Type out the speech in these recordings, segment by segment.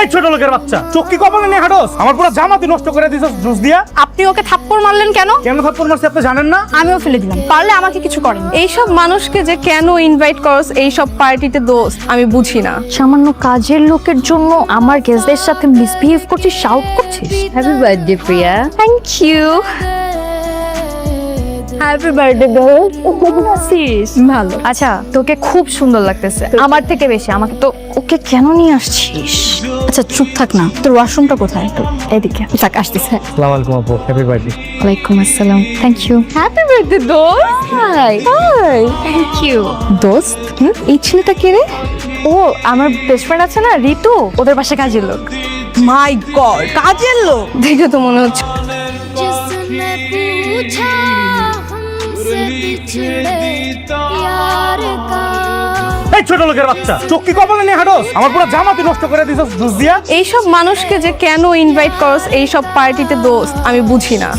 এই ছোট লোকের বাচ্চা, চোখ কি কপালে নিয়ে হাঁটোস? আমার পুরো জামাতি নষ্ট করে দিছস জুস দিয়া। আপনি ওকে থাপ্পড় মারলেন কেন? কেন থাপ্পড় মারছি আপনি জানেন না? আমিও ফেলে দিলাম, পারলে আমাকে কিছু করেন। এইসব মানুষকে যে কেন ইনভাইট করস এইসব পার্টিতে দোস্ত, আমি বুঝি না। সামান্য কাজের লোকের জন্য আমার গেস্টদের সাথে মিসবিহেভ করছিস, শাউট করছিস। Happy birthday Priya. Thank you. Happy birthday girl. কেমন আছিস? ভালো। আচ্ছা, তোকে খুব সুন্দর লাগতেছে, আমার থেকে বেশি। আমাকে তো ওকে কেন নিয়ে আসছিস? আচ্ছা চুপ থাক না, তোর ওয়াশরুমটা কোথায়? তো এদিকে থাক, আসতেছে। আসসালামু আলাইকুম আপু, হ্যাপি বার্থডে। ওয়ালাইকুম আসসালাম। Thank you. হ্যাপি বার্থডে দোস্ত। Hi hi, thank you. দোস্ত, এই ছেলেটা কে রে? ও আমার বেস্ট ফ্রেন্ড আছে না, ঋতু, ওদের বাসায় কাজের লোক। মাই গড, কাজের লোক দেখে তো মনে হচ্ছে। जिसने पूछा हमसे बिछड़े यार का এই ছোট লোকের বাচ্চা, চোখ কি কপালে নিয়ে হাঁটোস? আমার পুরো জামাতি নষ্ট করে দিছস জুস দিয়া। এইসব মানুষকে যে কেন ইনভাইট করস এইসব পার্টিতে দোস্ত, আমি বুঝি না।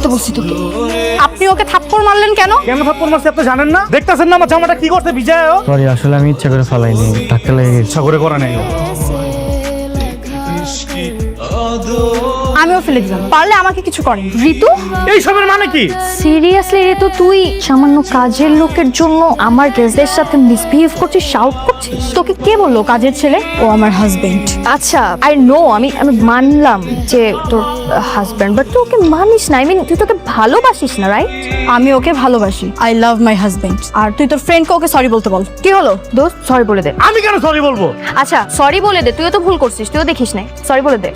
তো বলছি তোকে, আপনি ওকে থাপ্পড় মারলেন কেন? কেন থাপ্পড় মারছি আপনি জানেন না? দেখতাছেন না আমার জামাটা কি করতে ভিজায়? সরি, আসলে আমি ইচ্ছা করে ফালাইনি, ধাক্কা লেগে গেছে। ইচ্ছা করে করা নাই। আমিও ফেলে দিলাম, পারলে আমাকে কিছু করেন। ঋতু, এই সবের মানে কি? সিরিয়াসলি ঋতু, তুই সামান্য কাজের লোকের জন্য আমার গেস্টদের সাথে মিসবিহেভ করছিস, শাউট করছিস। তোকে কে বললো কাজের ছেলে? ও আমার হাজবেন্ড। আচ্ছা, আই নো, আমি মানলাম যে তোর হাজব্যান্ড, বাট তুই ওকে মানিস না। আই মিন, তুই তোকে ভালোবাসিস না, রাইট? আমি ওকে ভালোবাসি, আই লাভ মাই হাজবেন্ড। আর তুই তোর ফ্রেন্ডকে ওকে সরি বলতে বল। কি হলো দোস্ত? সরি বলে দে। আমি কেন সরি বলবো? আচ্ছা, সরি বলে দে, তুইও তো ভুল করছিস, তুইও দেখিস নাই, সরি বলে দে।